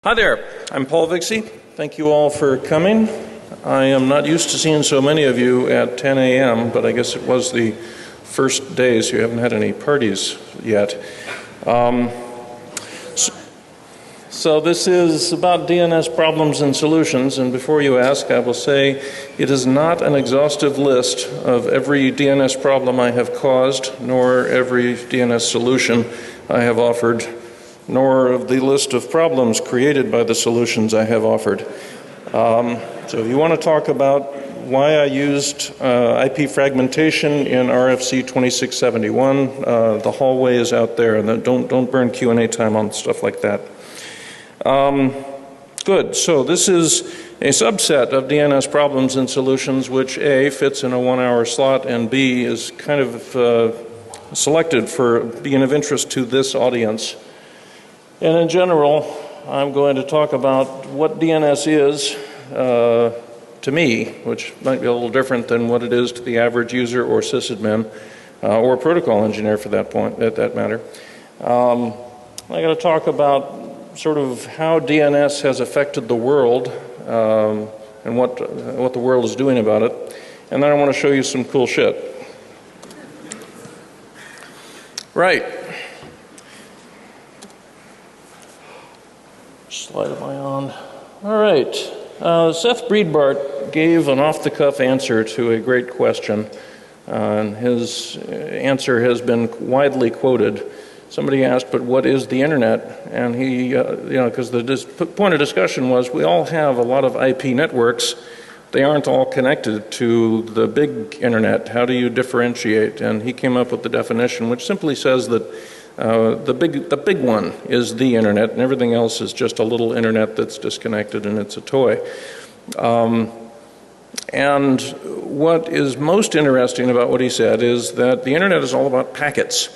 Hi there, I'm Paul Vixie. Thank you all for coming. I am not used to seeing so many of you at 10 a.m., but I guess it was the first day, so you haven't had any parties yet. So this is about DNS problems and solutions, and before you ask, I will say it is not an exhaustive list of every DNS problem I have caused, nor every DNS solution I have offered, nor of the list of problems created by the solutions I have offered. So if you want to talk about why I used IP fragmentation in RFC 2671, the hallway is out there, and don't burn Q&A time on stuff like that. Good, so this is a subset of DNS problems and solutions which A, fits in a 1-hour slot, and B, is kind of selected for being of interest to this audience. And in general, I'm going to talk about what DNS is to me, which might be a little different than what it is to the average user or sysadmin or protocol engineer for that matter. I'm going to talk about sort of how DNS has affected the world and what the world is doing about it. And then I want to show you some cool shit. Right. Slide am I on? All right. Seth Breedbart gave an off-the-cuff answer to a great question, and his answer has been widely quoted. Somebody asked, but what is the internet? And he, because the point of discussion was we all have a lot of IP networks. They aren't all connected to the big internet. How do you differentiate? And he came up with the definition, which simply says that the big one is the internet, and everything else is just a little internet that's disconnected and it's a toy. And what is most interesting about what he said is that the internet is all about packets,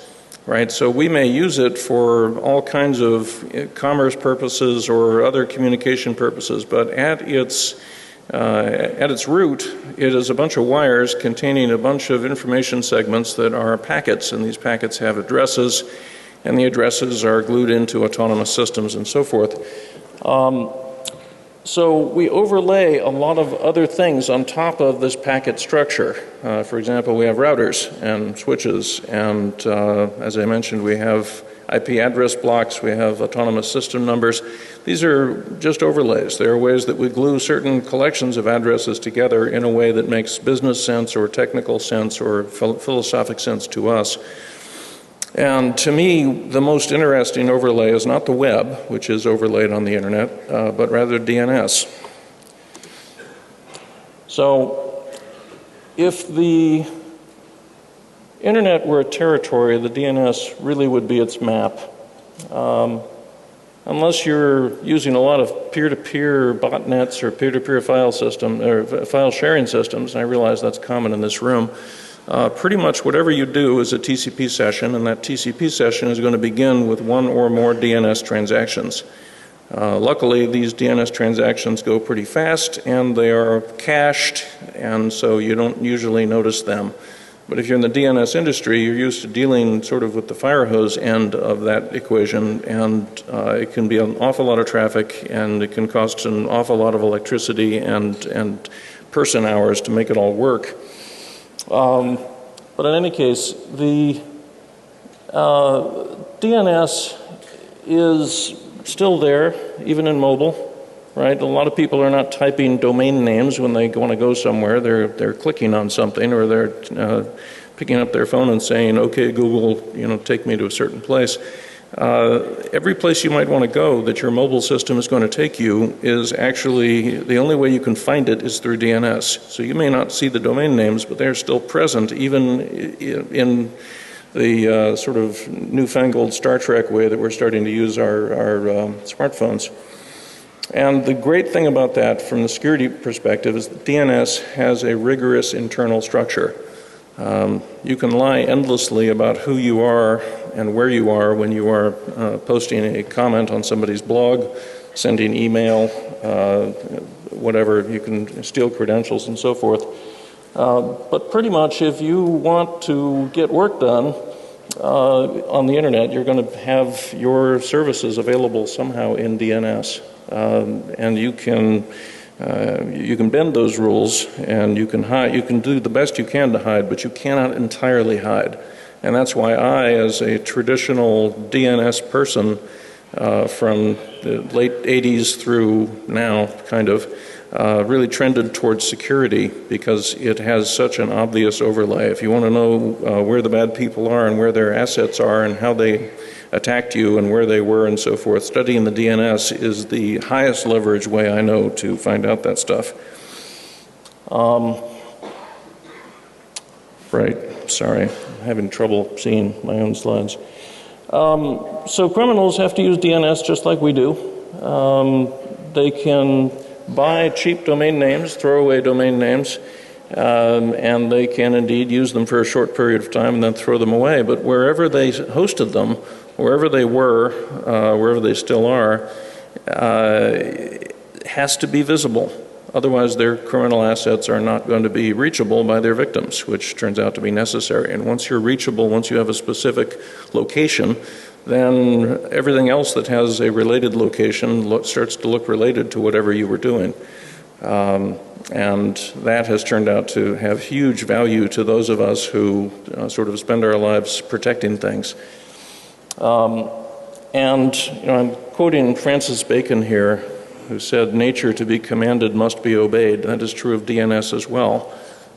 right? So we may use it for all kinds of commerce purposes or other communication purposes, but at its root, it is a bunch of wires containing a bunch of information segments that are packets, and these packets have addresses, and the addresses are glued into autonomous systems and so forth. So we overlay a lot of other things on top of this packet structure. For example, we have routers and switches, and as I mentioned, we have IP address blocks, we have autonomous system numbers. These are just overlays. They are ways that we glue certain collections of addresses together in a way that makes business sense or technical sense or philosophic sense to us. And to me, the most interesting overlay is not the web, which is overlaid on the internet, but rather DNS. So if the internet were a territory, the DNS really would be its map. Unless you're using a lot of peer-to-peer botnets or peer-to-peer file system or file sharing systems, and I realize that's common in this room, pretty much whatever you do is a TCP session, and that TCP session is going to begin with one or more DNS transactions. Luckily, these DNS transactions go pretty fast, and they are cached, and so you don't usually notice them. But if you're in the DNS industry, you're used to dealing sort of with the fire hose end of that equation, and it can be an awful lot of traffic, and it can cost an awful lot of electricity and person hours to make it all work. But in any case, the DNS is still there, even in mobile. Right? A lot of people are not typing domain names when they want to go somewhere. They're clicking on something, or they're picking up their phone and saying, "Okay, Google, take me to a certain place." Every place you might want to go that your mobile system is going to take you is actually the only way you can find it is through DNS. So you may not see the domain names, but they're still present, even in the sort of newfangled Star Trek way that we're starting to use our smartphones. And the great thing about that from the security perspective is that DNS has a rigorous internal structure. You can lie endlessly about who you are and where you are when you are posting a comment on somebody's blog, sending email, whatever. You can steal credentials and so forth. But pretty much if you want to get work done on the internet, you're going to have your services available somehow in DNS. and you can bend those rules, and you can hide. You can do the best you can to hide, but you cannot entirely hide. And that's why I, as a traditional DNS person from the late 80s through now, kind of, really trended towards security, because it has such an obvious overlay. If you want to know where the bad people are and where their assets are and how they attacked you and where they were and so forth, studying the DNS is the highest leverage way I know to find out that stuff. Right, sorry, I'm having trouble seeing my own slides. So criminals have to use DNS just like we do. They can buy cheap domain names, throwaway domain names, and they can indeed use them for a short period of time and then throw them away. But wherever they hosted them, wherever they were, wherever they still are, has to be visible. Otherwise, their criminal assets are not going to be reachable by their victims, which turns out to be necessary. And once you're reachable, once you have a specific location, then everything else that has a related location starts to look related to whatever you were doing. And that has turned out to have huge value to those of us who sort of spend our lives protecting things. I'm quoting Francis Bacon here, who said, "Nature to be commanded must be obeyed." That is true of DNS as well.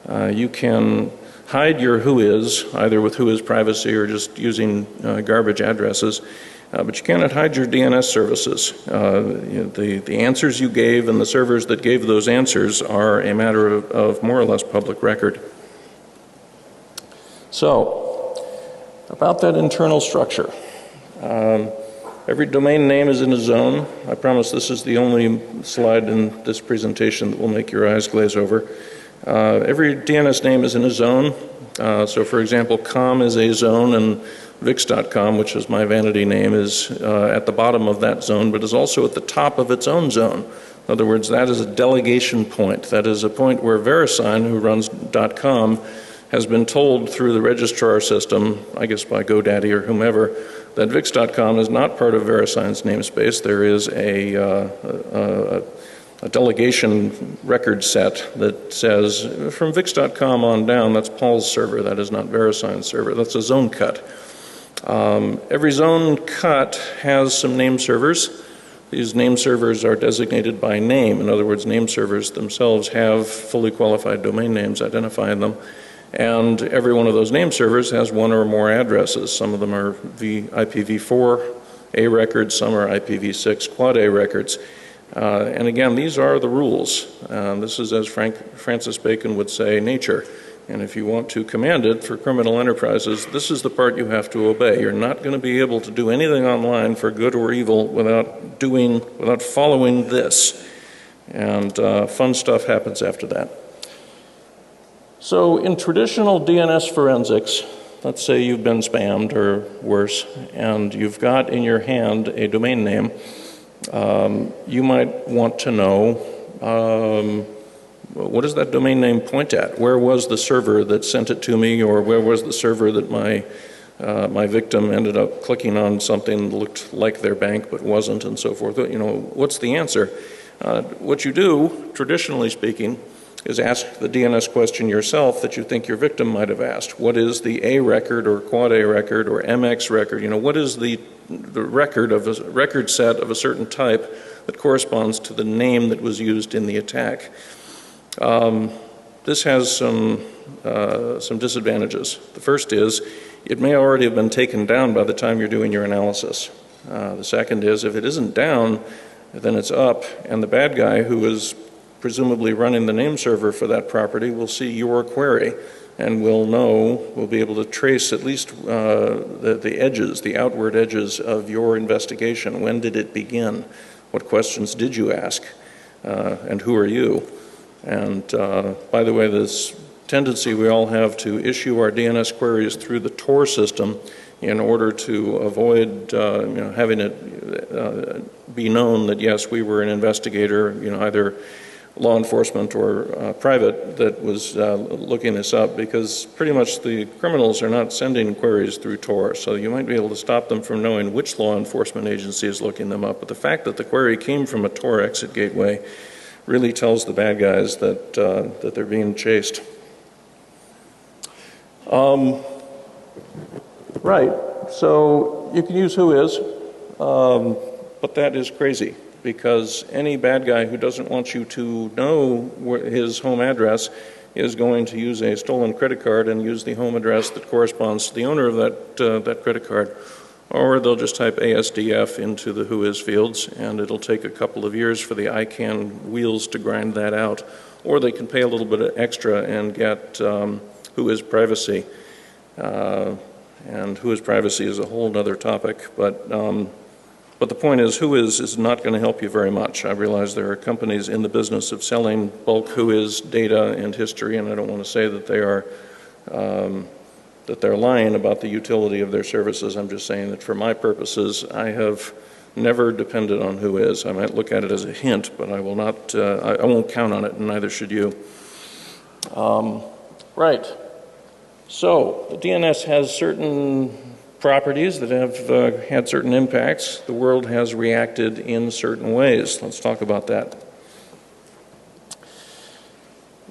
You can hide your whois, either with whois privacy or just using garbage addresses, but you cannot hide your DNS services. The answers you gave and the servers that gave those answers are a matter of more or less public record. So, about that internal structure. Every domain name is in a zone. I promise this is the only slide in this presentation that will make your eyes glaze over. Every DNS name is in a zone. So for example, com is a zone, and vix.com, which is my vanity name, is at the bottom of that zone, but is also at the top of its own zone. In other words, that is a delegation point. That is a point where VeriSign, who runs .com, has been told through the registrar system, I guess by GoDaddy or whomever, that Vix.com is not part of VeriSign's namespace. There is a delegation record set that says from Vix.com on down, that's Paul's server, that is not VeriSign's server. That's a zone cut. Every zone cut has some name servers. These name servers are designated by name. In other words, name servers themselves have fully qualified domain names identifying them. And every one of those name servers has one or more addresses. Some of them are IPv4 A records, some are IPv6 quad A records. And again, these are the rules. This is, as Francis Bacon would say, nature. And if you want to command it for criminal enterprises, this is the part you have to obey. You're not going to be able to do anything online for good or evil without following this. And fun stuff happens after that. So in traditional DNS forensics, let's say you've been spammed or worse, and you've got in your hand a domain name, you might want to know, what does that domain name point at? Where was the server that sent it to me, or where was the server that my victim ended up clicking on something that looked like their bank but wasn't, and so forth? You know, what's the answer? What you do, traditionally speaking, is ask the DNS question yourself that you think your victim might have asked. What is the A record or quad A record or MX record? You know, what is the record of a record set of a certain type that corresponds to the name that was used in the attack? This has some disadvantages. The first is it may already have been taken down by the time you're doing your analysis. The second is if it isn't down, then it's up, and the bad guy who is presumably running the name server for that property will see your query and will be able to trace at least the edges, the outward edges of your investigation. When did it begin? What questions did you ask? And who are you? And by the way, this tendency we all have to issue our DNS queries through the Tor system in order to avoid having it be known that yes, we were an investigator, either law enforcement or private that was looking this up, because pretty much the criminals are not sending queries through Tor, so you might be able to stop them from knowing which law enforcement agency is looking them up. But the fact that the query came from a Tor exit gateway really tells the bad guys that, that they're being chased. Right, so you can use whois, but that is crazy, because any bad guy who doesn't want you to know his home address is going to use a stolen credit card and use the home address that corresponds to the owner of that credit card. Or they'll just type ASDF into the whois fields, and it'll take a couple of years for the ICANN wheels to grind that out. Or they can pay a little bit extra and get whois privacy. And whois privacy is a whole other topic, but the point is, whois is not going to help you very much. I realize there are companies in the business of selling bulk whois data and history, and I don't want to say that they are that they're lying about the utility of their services. I'm just saying that for my purposes, I have never depended on whois. I might look at it as a hint, but I will not. I won't count on it, and neither should you. Right. So the DNS has certain properties that have had certain impacts. The world has reacted in certain ways. Let's talk about that.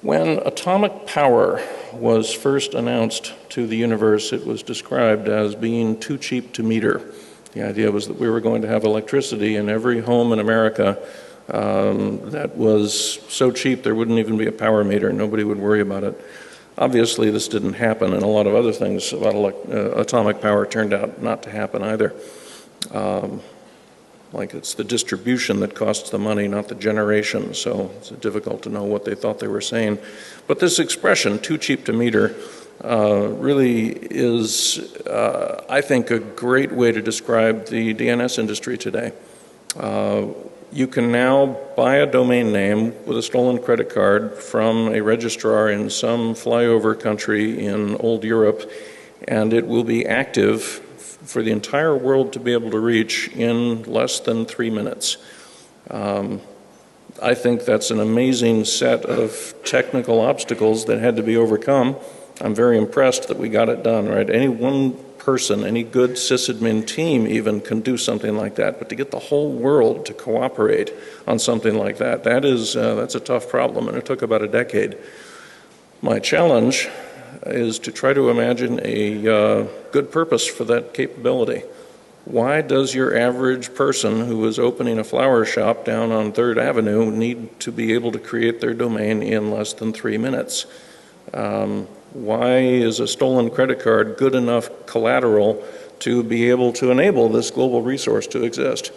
When atomic power was first announced to the universe, it was described as being too cheap to meter. The idea was that we were going to have electricity in every home in America that was so cheap there wouldn't even be a power meter. Nobody would worry about it. Obviously, this didn't happen, and a lot of other things about atomic power turned out not to happen either. Like it's the distribution that costs the money, not the generation, so it's difficult to know what they thought they were saying. But this expression, too cheap to meter, really is, I think, a great way to describe the DNS industry today. You can now buy a domain name with a stolen credit card from a registrar in some flyover country in old Europe, and it will be active for the entire world to be able to reach in less than 3 minutes. I think that's an amazing set of technical obstacles that had to be overcome. I'm very impressed that we got it done, right? Any one person, any good sysadmin team even can do something like that, but to get the whole world to cooperate on something like that, that's a tough problem, and it took about a decade. My challenge is to try to imagine a good purpose for that capability. Why does your average person who is opening a flower shop down on 3rd Avenue need to be able to create their domain in less than 3 minutes? Why is a stolen credit card good enough collateral to be able to enable this global resource to exist?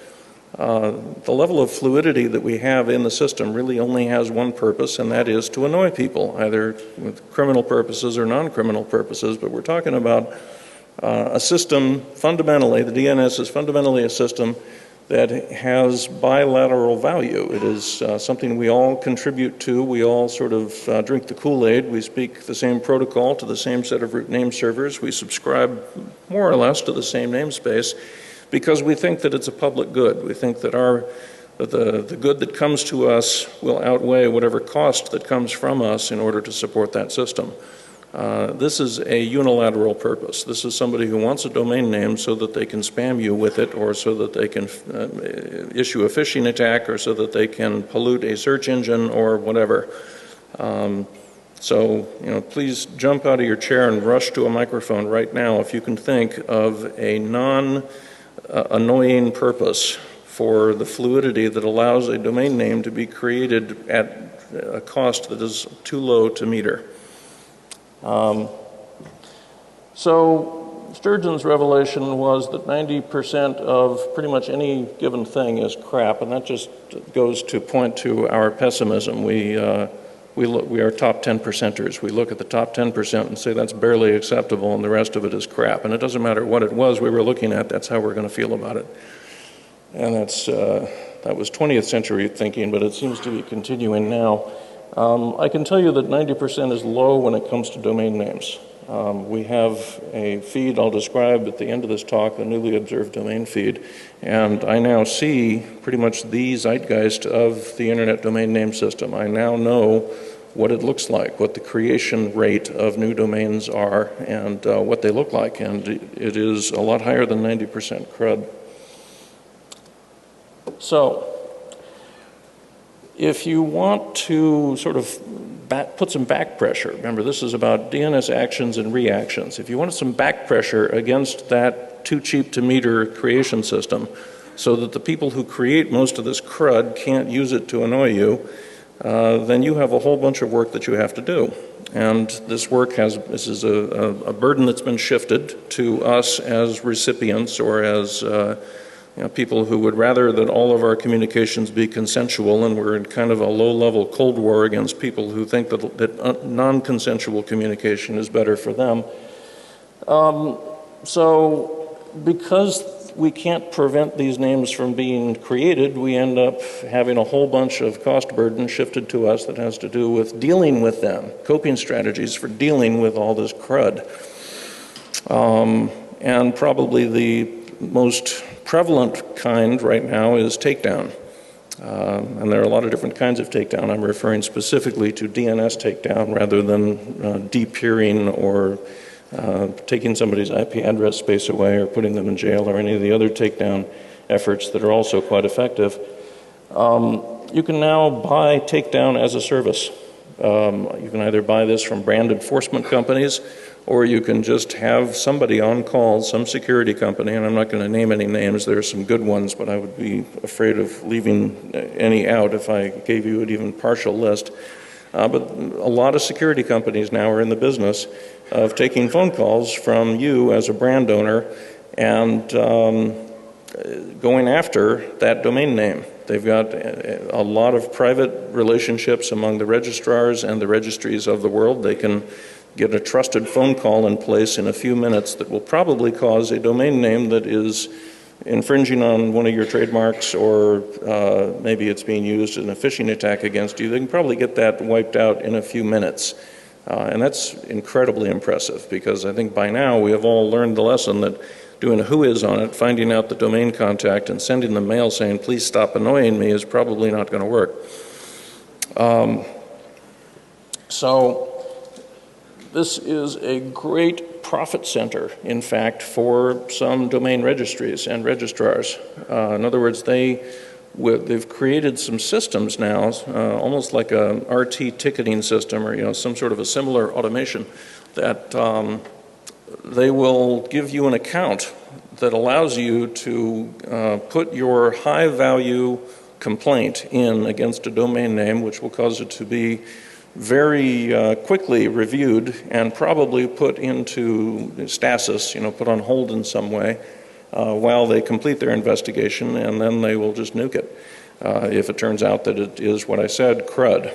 The level of fluidity that we have in the system really only has one purpose, and that is to annoy people, either with criminal purposes or non-criminal purposes. But we're talking about a system, fundamentally, the DNS is fundamentally a system that has bilateral value. It is something we all contribute to. We all sort of drink the Kool-Aid. We speak the same protocol to the same set of root name servers. We subscribe more or less to the same namespace because we think that it's a public good. We think that the good that comes to us will outweigh whatever cost that comes from us in order to support that system. This is a unilateral purpose. This is somebody who wants a domain name so that they can spam you with it, or so that they can issue a phishing attack, or so that they can pollute a search engine or whatever. So, please jump out of your chair and rush to a microphone right now if you can think of a non-annoying purpose for the fluidity that allows a domain name to be created at a cost that is too low to meter. So Sturgeon's revelation was that 90% of pretty much any given thing is crap, and that just goes to point to our pessimism. We are top 10 percenters. We look at the top 10% and say that's barely acceptable, and the rest of it is crap. And it doesn't matter what it was we were looking at, that's how we're going to feel about it. And that was 20th century thinking, but it seems to be continuing now. I can tell you that 90% is low when it comes to domain names. We have a feed I'll describe at the end of this talk, a newly observed domain feed, and I now see pretty much the zeitgeist of the Internet domain name system. I now know what it looks like, what the creation rate of new domains are, and what they look like, and it is a lot higher than 90% CRUD. So, if you want to sort of put some back pressure, remember this is about DNS actions and reactions. If you want some back pressure against that too cheap to meter creation system so that the people who create most of this CRUD can't use it to annoy you, then you have a whole bunch of work that you have to do. And this is a burden that's been shifted to us as recipients or as people who would rather that all of our communications be consensual, and we're in kind of a low-level Cold War against people who think that non-consensual communication is better for them. So because we can't prevent these names from being created, we end up having a whole bunch of cost burden shifted to us that has to do with dealing with them, coping strategies for dealing with all this CRUD. And probably the most prevalent kind right now is takedown. And there are a lot of different kinds of takedown. I'm referring specifically to DNS takedown rather than de-peering or taking somebody's IP address space away or putting them in jail or any of the other takedown efforts that are also quite effective. You can now buy takedown as a service. You can either buy this from brand enforcement companies, or you can just have somebody on call, some security company, and I'm not going to name any names, there are some good ones, but I would be afraid of leaving any out if I gave you an even partial list. But a lot of security companies now are in the business of taking phone calls from you as a brand owner and going after that domain name. They've got a lot of private relationships among the registrars and the registries of the world. They can get a trusted phone call in place in a few minutes that will probably cause a domain name that is infringing on one of your trademarks, or maybe it's being used in a phishing attack against you. They can probably get that wiped out in a few minutes. And that's incredibly impressive, because I think by now we have all learned the lesson that doing a whois on it, finding out the domain contact and sending them mail saying, please stop annoying me, is probably not going to work. So this is a great profit center, in fact, for some domain registries and registrars. In other words, they've created some systems now, almost like a RT ticketing system, or some sort of a similar automation, that they will give you an account that allows you to put your high-value complaint in against a domain name, which will cause it to be very quickly reviewed and probably put into stasis, put on hold in some way while they complete their investigation, and then they will just nuke it if it turns out that it is what I said, CRUD.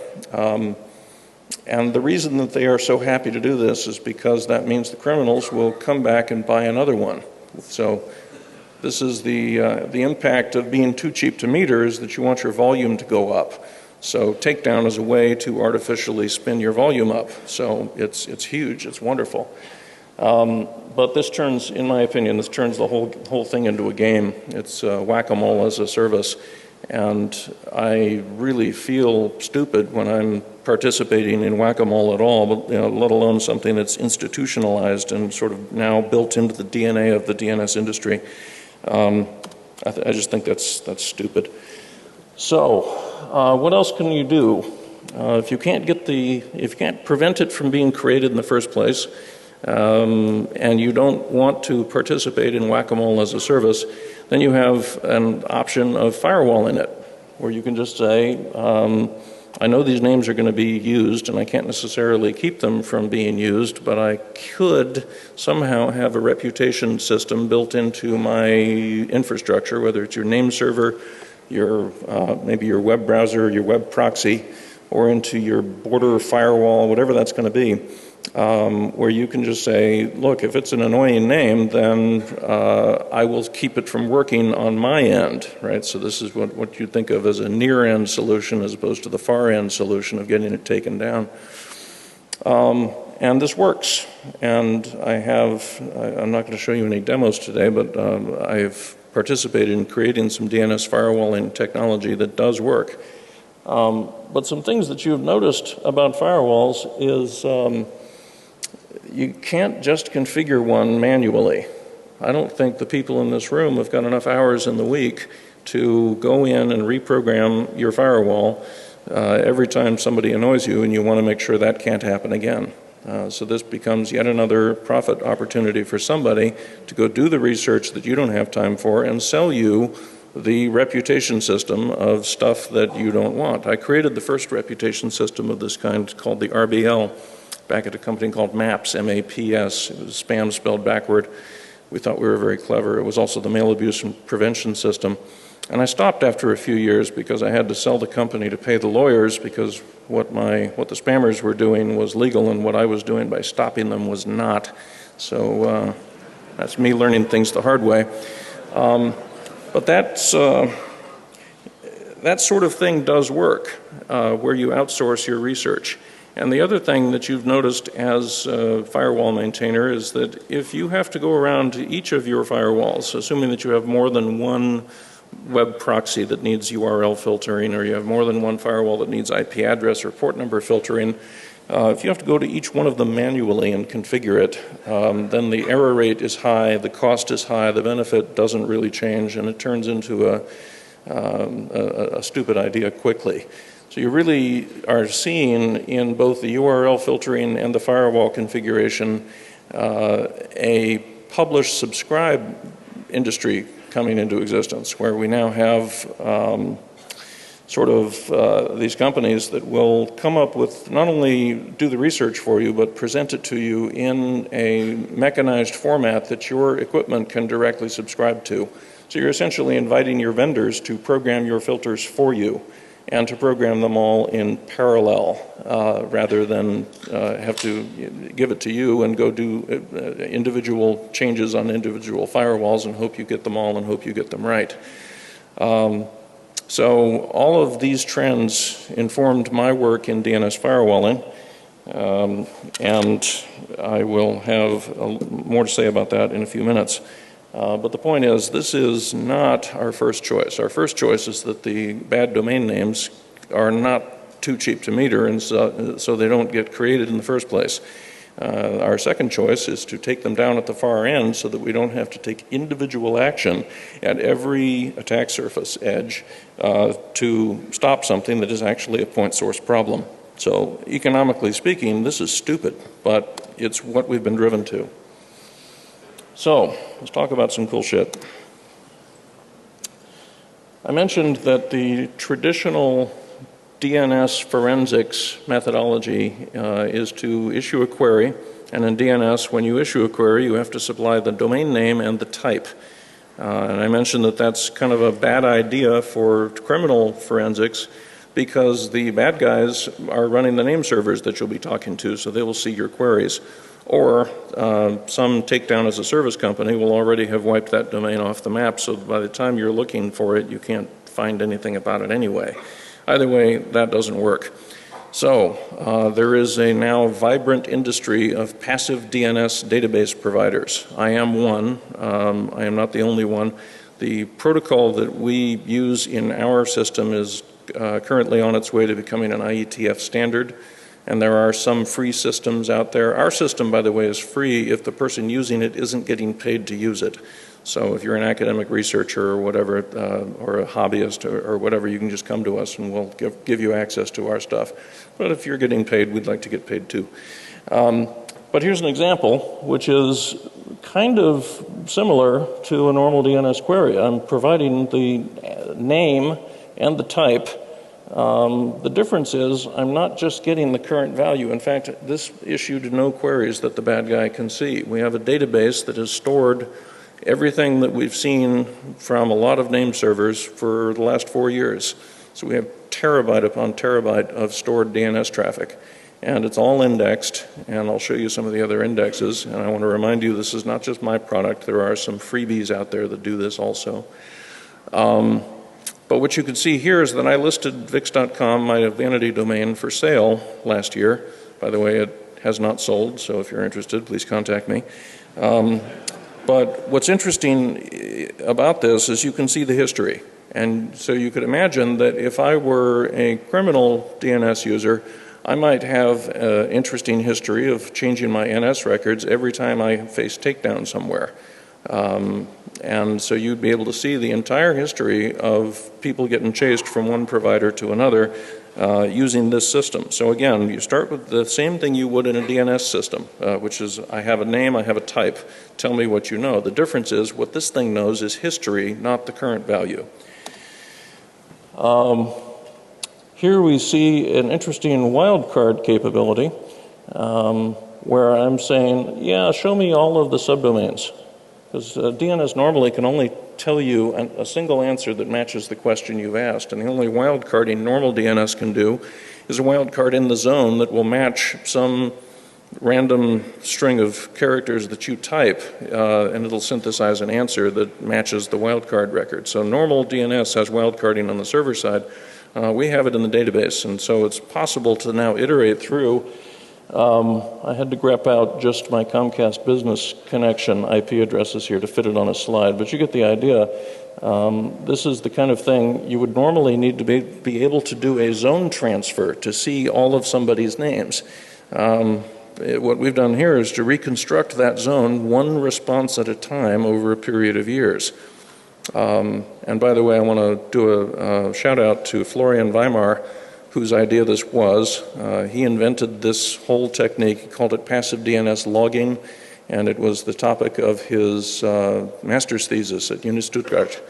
And the reason that they are so happy to do this is because that means the criminals will come back and buy another one. So this is the impact of being too cheap to meter, is that you want your volume to go up. So takedown is a way to artificially spin your volume up. So it's huge, it's wonderful. But this turns, in my opinion, this turns the whole thing into a game. It's whack-a-mole as a service. And I really feel stupid when I'm participating in whack-a-mole at all, but, let alone something that's institutionalized and sort of now built into the DNA of the DNS industry. I just think that's stupid. So, what else can you do? If you can't prevent it from being created in the first place, and you don't want to participate in whack-a-mole as a service, then you have an option of firewall in it, where you can just say, I know these names are going to be used, and I can't necessarily keep them from being used, but I could somehow have a reputation system built into my infrastructure, whether it's your name server, maybe your web browser, your web proxy, or into your border firewall, whatever that's going to be, where you can just say, look, if it's an annoying name, then I will keep it from working on my end, right? So this is what you think of as a near-end solution as opposed to the far-end solution of getting it taken down. And this works. And I'm not going to show you any demos today, but I've participated in creating some DNS firewalling technology that does work. But some things that you've noticed about firewalls is you can't just configure one manually. I don't think the people in this room have got enough hours in the week to go in and reprogram your firewall every time somebody annoys you, and you want to make sure that can't happen again. So this becomes yet another profit opportunity for somebody to go do the research that you don't have time for and sell you the reputation system of stuff that you don't want. I created the first reputation system of this kind called the RBL back at a company called MAPS, M-A-P-S. It was spam spelled backward. We thought we were very clever. It was also the mail abuse and prevention system. And I stopped after a few years because I had to sell the company to pay the lawyers, because what the spammers were doing was legal and what I was doing by stopping them was not. So that's me learning things the hard way. But that sort of thing does work, where you outsource your research. And the other thing that you've noticed as a firewall maintainer is that if you have to go around to each of your firewalls, assuming that you have more than one web proxy that needs URL filtering, or you have more than one firewall that needs IP address or port number filtering, if you have to go to each one of them manually and configure it, then the error rate is high, the cost is high, the benefit doesn't really change, and it turns into a stupid idea quickly. So you really are seeing in both the URL filtering and the firewall configuration a publish-subscribe industry coming into existence, where we now have these companies that will come up with, not only do the research for you, but present it to you in a mechanized format that your equipment can directly subscribe to. So you're essentially inviting your vendors to program your filters for you, and to program them all in parallel, rather than have to give it to you and go do individual changes on individual firewalls and hope you get them all and hope you get them right. So all of these trends informed my work in DNS firewalling, and I will have more to say about that in a few minutes. But the point is, this is not our first choice. Our first choice is that the bad domain names are not too cheap to meter, and so they don't get created in the first place. Our second choice is to take them down at the far end so that we don't have to take individual action at every attack surface edge to stop something that is actually a point source problem. So economically speaking, this is stupid, but it's what we've been driven to. So let's talk about some cool shit. I mentioned that the traditional DNS forensics methodology is to issue a query, and in DNS, when you issue a query, you have to supply the domain name and the type. And I mentioned that that's kind of a bad idea for criminal forensics, because the bad guys are running the name servers that you'll be talking to, so they will see your queries. Or some Takedown as a service company will already have wiped that domain off the map, so by the time you're looking for it, you can't find anything about it anyway. Either way, that doesn't work. So there is a now vibrant industry of passive DNS database providers. I am one. I am not the only one. The protocol that we use in our system is currently on its way to becoming an IETF standard. And there are some free systems out there. Our system, by the way, is free if the person using it isn't getting paid to use it. So if you're an academic researcher or whatever, or a hobbyist or whatever, you can just come to us and we'll give you access to our stuff. But if you're getting paid, we'd like to get paid too. But here's an example, which is kind of similar to a normal DNS query. I'm providing the name and the type. The difference is I'm not just getting the current value. In fact, this issued no queries that the bad guy can see. We have a database that has stored everything that we've seen from a lot of name servers for the last 4 years. So we have terabyte upon terabyte of stored DNS traffic. And it's all indexed, and I'll show you some of the other indexes. And I want to remind you, this is not just my product. There are some freebies out there that do this also. But what you can see here is that I listed Vix.com, my vanity domain, for sale last year. By the way, it has not sold, so if you're interested, please contact me. But what's interesting about this is you can see the history. And so you could imagine that if I were a criminal DNS user, I might have an interesting history of changing my NS records every time I face takedown somewhere. And so you'd be able to see the entire history of people getting chased from one provider to another using this system. So again, you start with the same thing you would in a DNS system, which is I have a name, I have a type, tell me what you know. The difference is what this thing knows is history, not the current value. Here we see an interesting wildcard capability where I'm saying, yeah, show me all of the subdomains. Because DNS normally can only tell you a single answer that matches the question you've asked. And the only wildcarding normal DNS can do is a wildcard in the zone that will match some random string of characters that you type, and it'll synthesize an answer that matches the wildcard record. So normal DNS has wildcarding on the server side. We have it in the database, and so it's possible to now iterate through. I had to grep out just my Comcast business connection IP addresses here to fit it on a slide, but you get the idea. This is the kind of thing you would normally need to be able to do a zone transfer to see all of somebody's names. What we've done here is to reconstruct that zone one response at a time over a period of years. And by the way, I want to do a shout out to Florian Weimar, whose idea this was. He invented this whole technique. He called it passive DNS logging, and it was the topic of his master's thesis at Uni Stuttgart.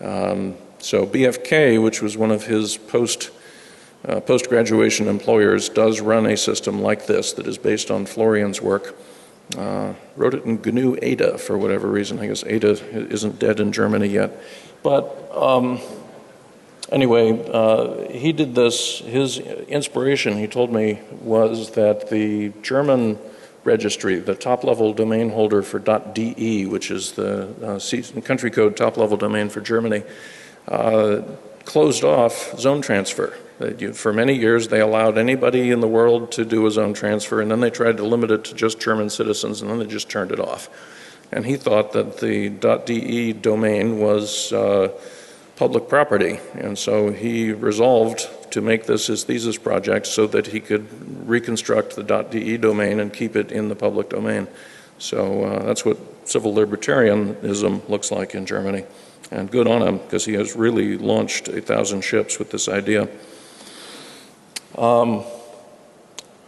So BFK, which was one of his post-graduation employers, does run a system like this that is based on Florian's work. Wrote it in GNU Ada for whatever reason. I guess Ada isn't dead in Germany yet. But anyway, he did this. His inspiration, he told me, was that the German registry, the top-level domain holder for .de, which is the country code top-level domain for Germany, closed off zone transfer. For many years, they allowed anybody in the world to do a zone transfer, and then they tried to limit it to just German citizens, and then they just turned it off. And he thought that the .de domain was public property, and so he resolved to make this his thesis project so that he could reconstruct the .de domain and keep it in the public domain. So that's what civil libertarianism looks like in Germany. And good on him, because he has really launched 1,000 ships with this idea.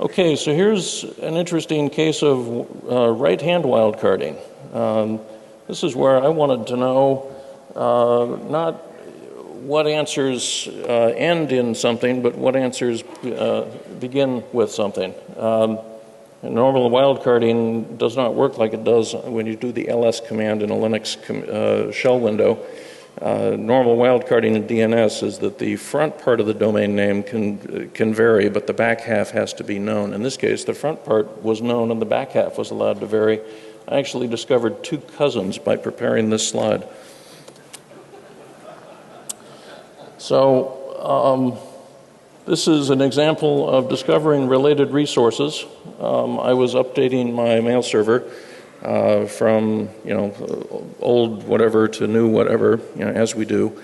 Okay, so here's an interesting case of right-hand wildcarding. This is where I wanted to know not what answers end in something, but what answers begin with something. Normal wildcarding does not work like it does when you do the ls command in a Linux shell window. Normal wildcarding in DNS is that the front part of the domain name can vary, but the back half has to be known. In this case, the front part was known and the back half was allowed to vary. I actually discovered two cousins by preparing this slide. So this is an example of discovering related resources. I was updating my mail server from old whatever to new whatever, as we do,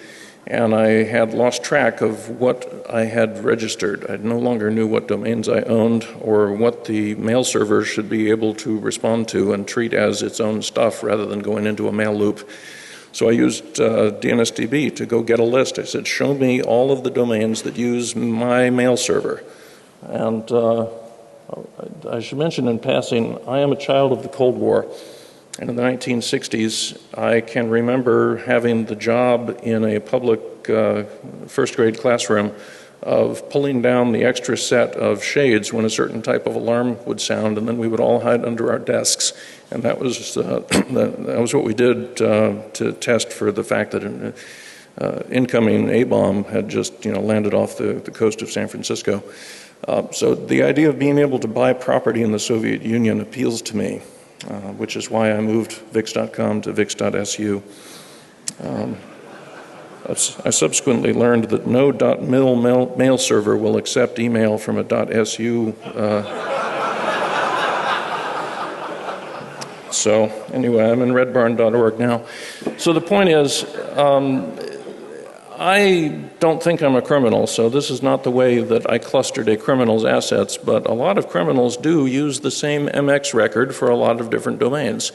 and I had lost track of what I had registered. I no longer knew what domains I owned or what the mail server should be able to respond to and treat as its own stuff rather than going into a mail loop. So I used DNSDB to go get a list. I said, show me all of the domains that use my mail server. And I should mention in passing, I am a child of the Cold War. And in the 1960s, I can remember having the job in a public first grade classroom of pulling down the extra set of shades when a certain type of alarm would sound, and then we would all hide under our desks. And that was that was what we did to test for the fact that an incoming A-bomb had just landed off the coast of San Francisco. So the idea of being able to buy property in the Soviet Union appeals to me, which is why I moved Vix.com to Vix.su. I subsequently learned that no .mil mail server will accept email from a .su So anyway, I'm in redbarn.org now. So the point is, I don't think I'm a criminal, so this is not the way that I clustered a criminal's assets, but a lot of criminals do use the same MX record for a lot of different domains.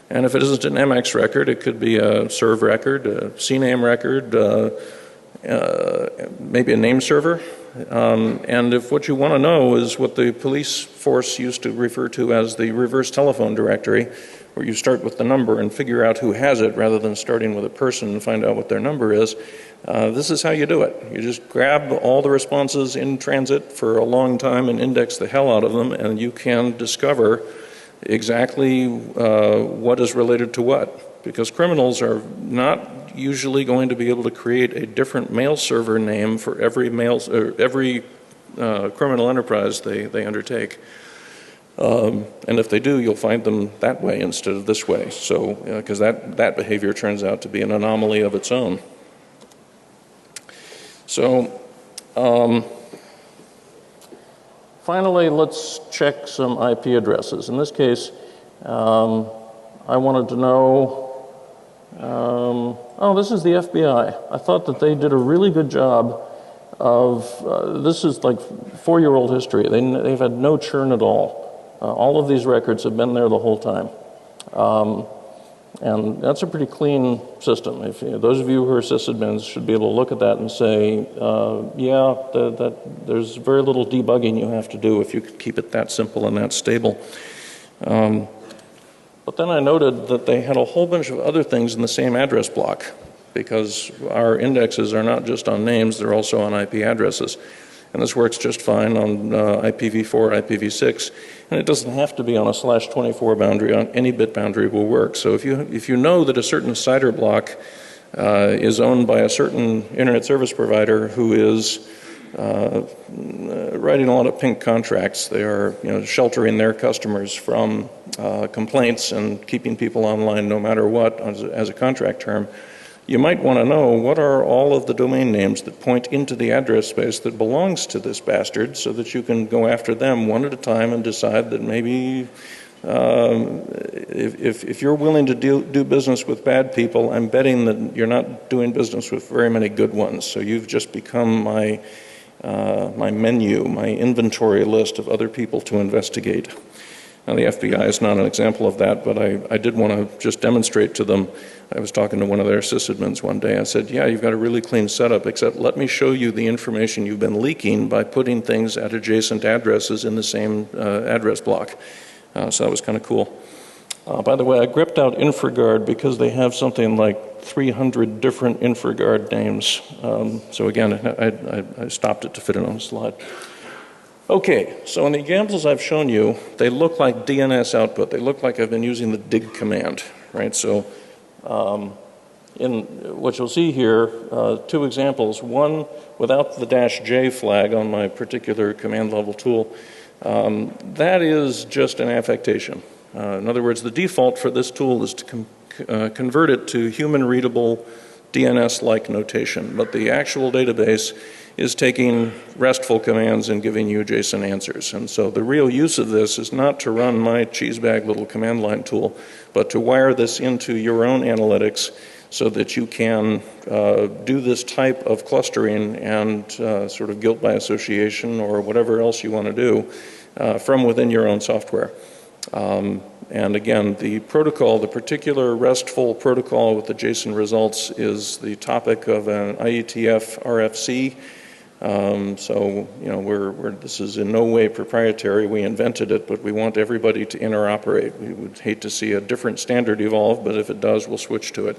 And if it isn't an MX record, it could be a serve record, a CNAME record, maybe a name server. And if what you want to know is what the police force used to refer to as the reverse telephone directory, where you start with the number and figure out who has it rather than starting with a person and find out what their number is, this is how you do it. You just grab all the responses in transit for a long time and index the hell out of them, and you can discover exactly what is related to what. Because criminals are not usually going to be able to create a different mail server name for every criminal enterprise they undertake. And if they do, you'll find them that way instead of this way. So, because that behavior turns out to be an anomaly of its own. So, finally, let's check some IP addresses. In this case, I wanted to know, oh, this is the FBI. I thought that they did a really good job of, this is like 4-year-old history. They've had no churn at all. All of these records have been there the whole time. And that's a pretty clean system. If those of you who are sysadmins should be able to look at that and say, yeah, there's very little debugging you have to do if you could keep it that simple and that stable. But then I noted that they had a whole bunch of other things in the same address block, because our indexes are not just on names, they're also on IP addresses. And this works just fine on IPv4, IPv6, and it doesn't have to be on a /24 boundary. On any bit boundary will work. So if you know that a certain CIDR block is owned by a certain internet service provider who is writing a lot of pink contracts, they are sheltering their customers from complaints and keeping people online no matter what as a contract term, you might want to know what are all of the domain names that point into the address space that belongs to this bastard, so that you can go after them one at a time and decide that maybe if you're willing to do business with bad people, I'm betting that you're not doing business with very many good ones. So you've just become my menu, my inventory list of other people to investigate. Now, the FBI is not an example of that, but I did want to just demonstrate to them. I was talking to one of their sysadmins one day. I said, yeah, you've got a really clean setup, except let me show you the information you've been leaking by putting things at adjacent addresses in the same address block. So that was kind of cool. By the way, I gripped out InfraGard because they have something like 300 different InfraGard names. So again, I stopped it to fit it on a slide. Okay, so in the examples I've shown you, they look like DNS output. They look like I've been using the dig command, right? So in what you'll see here, 2 examples. One without the -J flag on my particular command level tool. That is just an affectation. In other words, the default for this tool is to convert it to human readable DNS-like notation, but the actual database is taking RESTful commands and giving you JSON answers. And so the real use of this is not to run my cheesebag little command line tool, but to wire this into your own analytics so that you can do this type of clustering and sort of guilt by association or whatever else you want to do from within your own software. And again, the protocol, the particular RESTful protocol with the JSON results is the topic of an IETF RFC. So, this is in no way proprietary. We invented it, but we want everybody to interoperate. We would hate to see a different standard evolve, but if it does, we'll switch to it.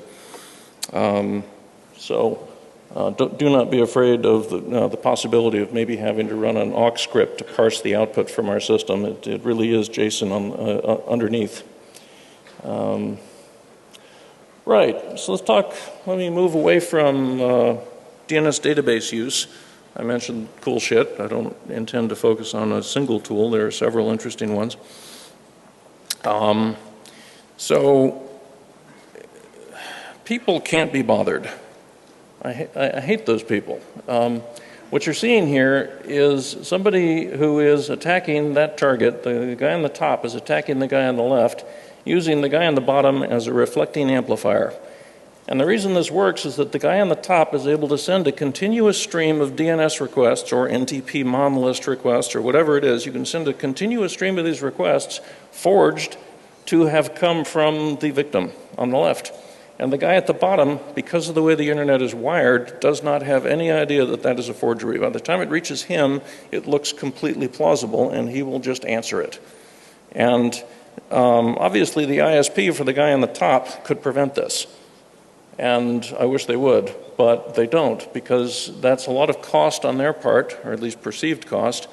Do not be afraid of the possibility of maybe having to run an awk script to parse the output from our system. It really is JSON underneath. Right, so let me move away from DNS database use. I mentioned cool shit. I don't intend to focus on a single tool. There are several interesting ones. So people can't be bothered. I hate those people. What you're seeing here is somebody who is attacking that target. The guy on the top is attacking the guy on the left, using the guy on the bottom as a reflecting amplifier. And the reason this works is that the guy on the top is able to send a continuous stream of DNS requests or NTP mom list requests or whatever it is. You can send a continuous stream of these requests forged to have come from the victim on the left. And the guy at the bottom, because of the way the internet is wired, does not have any idea that that is a forgery. By the time it reaches him, it looks completely plausible, and he will just answer it. And obviously the ISP for the guy on the top could prevent this. And I wish they would, but they don't, because that's a lot of cost on their part, or at least perceived cost,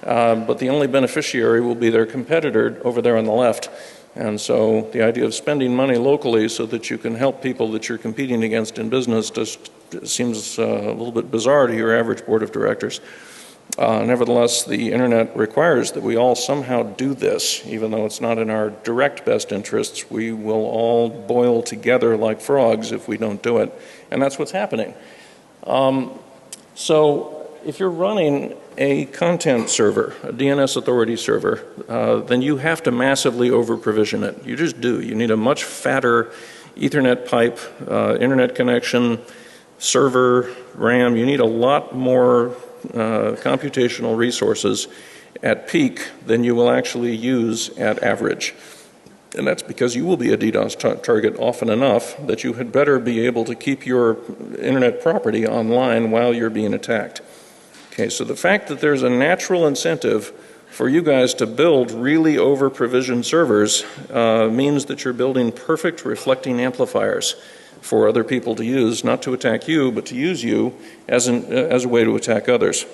but the only beneficiary will be their competitor over there on the left. And so the idea of spending money locally so that you can help people that you're competing against in business just seems a little bit bizarre to your average board of directors. Nevertheless, the internet requires that we all somehow do this, even though it's not in our direct best interests. We will all boil together like frogs if we don't do it, and that's what's happening. So if you're running a content server, a DNS authority server, then you have to massively over-provision it. You just do. You need a much fatter Ethernet pipe, internet connection, server, RAM. You need a lot more computational resources at peak than you will actually use at average. And that's because you will be a DDoS target often enough that you had better be able to keep your internet property online while you're being attacked. Okay, so the fact that there's a natural incentive for you guys to build really over-provisioned servers means that you're building perfect reflecting amplifiers for other people to use, not to attack you, but to use you as a way to attack others.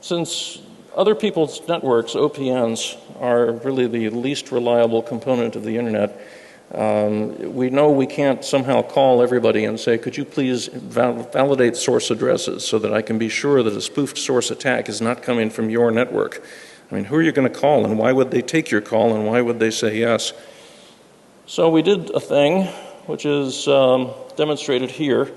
Since other people's networks, OPNs, are really the least reliable component of the internet, we know we can't somehow call everybody and say, could you please validate source addresses so that I can be sure that a spoofed source attack is not coming from your network. I mean, who are you going to call, and why would they take your call, and why would they say yes? So we did a thing which is demonstrated here.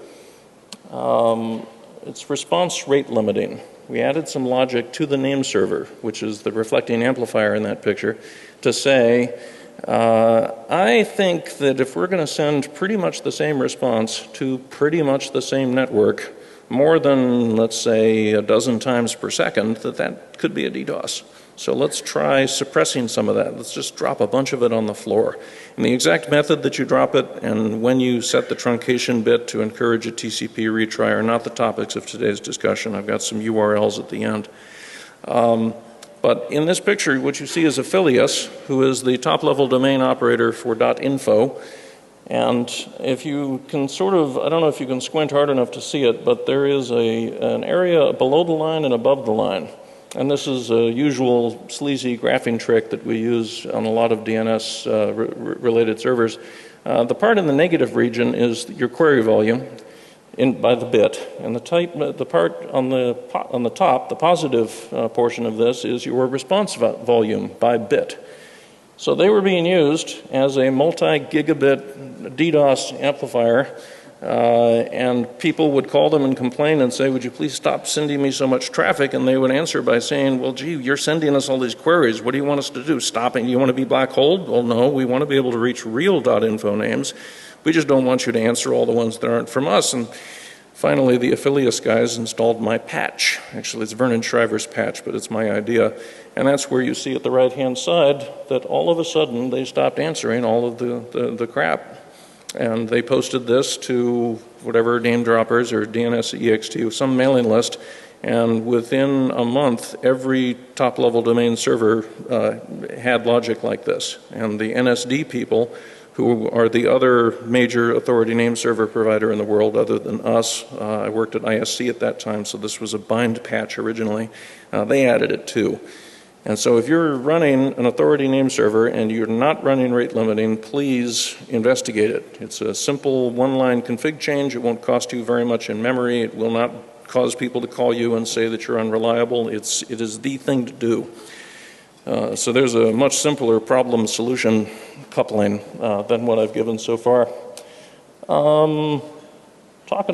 It's response rate limiting. We added some logic to the name server, which is the reflecting amplifier in that picture, to say, I think that if we're going to send pretty much the same response to pretty much the same network, more than, let's say, a dozen times per second, that could be a DDoS. So let's try suppressing some of that. Let's just drop a bunch of it on the floor. And the exact method that you drop it and when you set the truncation bit to encourage a TCP retry are not the topics of today's discussion. I've got some URLs at the end. But in this picture, what you see is Afilias, who is the top-level domain operator for .info. And if you can sort of, I don't know if you can squint hard enough to see it, but there is an area below the line and above the line. And this is a usual sleazy graphing trick that we use on a lot of DNS-related servers. The part in the negative region is your query volume by the bit, and the part on the top, the positive portion of this, is your response volume by bit. So they were being used as a multi-gigabit DDoS amplifier, and people would call them and complain and say, would you please stop sending me so much traffic? And they would answer by saying, well, gee, you're sending us all these queries. What do you want us to do? Stopping? You want to be black holed? Well, no, we want to be able to reach real .info names. We just don't want you to answer all the ones that aren't from us. And finally, the Afilias guys installed my patch. Actually, it's Vernon Shriver's patch, but it's my idea. And that's where you see at the right-hand side that all of a sudden they stopped answering all of the crap. And they posted this to whatever name droppers or DNS EXT, some mailing list. And within a month, every top-level domain server had logic like this. And the NSD people, who are the other major authority name server provider in the world other than us. I worked at ISC at that time, so this was a bind patch originally. They added it too. And so if you're running an authority name server and you're not running rate limiting, please investigate it. It's a simple one-line config change. It won't cost you very much in memory. It will not cause people to call you and say that you're unreliable. It is the thing to do. So there's a much simpler problem-solution coupling than what I've given so far. Talking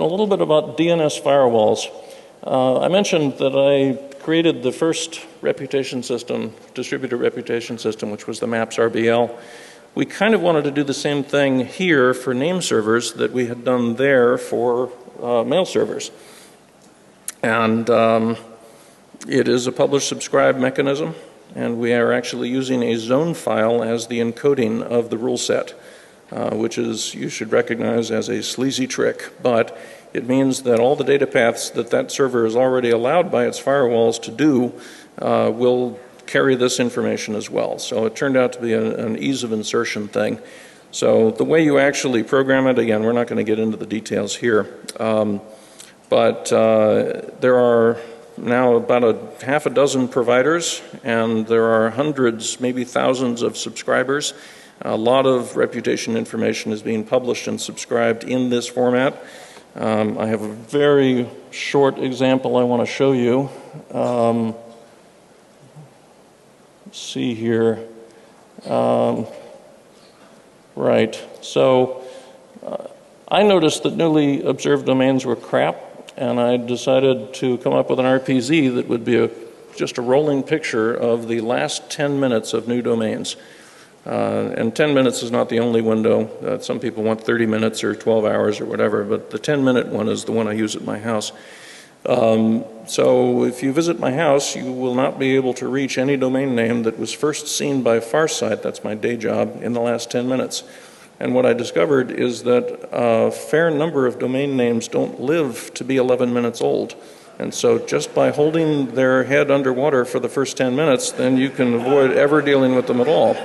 a little bit about DNS firewalls. I mentioned that I created the first reputation system, distributed reputation system, which was the MAPS RBL. We kind of wanted to do the same thing here for name servers that we had done there for mail servers. And it is a publish-subscribe mechanism, and we are actually using a zone file as the encoding of the rule set, which is, you should recognize as a sleazy trick, but it means that all the data paths that that server is already allowed by its firewalls to do will carry this information as well. So it turned out to be an ease of insertion thing. So the way you actually program it, again, we're not going to get into the details here, but there are now about half a dozen providers, and there are hundreds, maybe thousands of subscribers. A lot of reputation information is being published and subscribed in this format. I have a very short example I want to show you. Let's see here. Right, so I noticed that newly observed domains were crap, and I decided to come up with an RPZ that would be just a rolling picture of the last 10 minutes of new domains. And 10 minutes is not the only window. Some people want 30 minutes or 12 hours or whatever, but the 10-minute one is the one I use at my house. So if you visit my house, you will not be able to reach any domain name that was first seen by Farsight, that's my day job, in the last 10 minutes. And what I discovered is that a fair number of domain names don't live to be 11 minutes old. And so just by holding their head underwater for the first 10 minutes, then you can avoid ever dealing with them at all.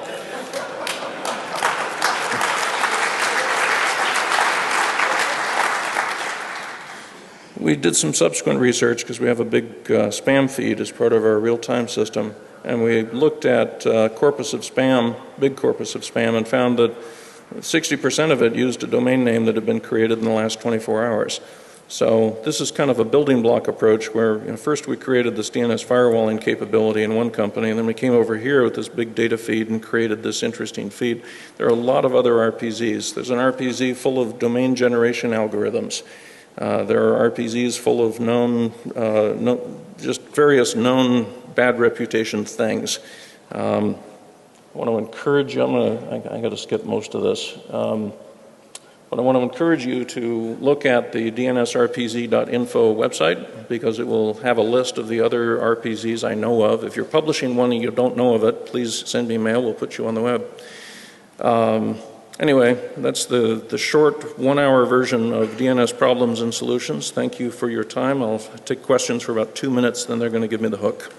We did some subsequent research because we have a big spam feed as part of our real-time system, and we looked at corpus of spam, big corpus of spam, and found that 60% of it used a domain name that had been created in the last 24 hours. So this is kind of a building block approach where first we created this DNS firewalling capability in one company, and then we came over here with this big data feed and created this interesting feed. There are a lot of other RPZs. There's an RPZ full of domain generation algorithms. There are RPZs full of known, just various known bad reputation things. I want to encourage you, I got to skip most of this, but I want to encourage you to look at the dnsrpz.info website because it will have a list of the other RPZs I know of. If you're publishing one and you don't know of it, please send me a mail, we'll put you on the web. Anyway, that's the short 1-hour version of DNS problems and solutions. Thank you for your time. I'll take questions for about 2 minutes, then they're going to give me the hook.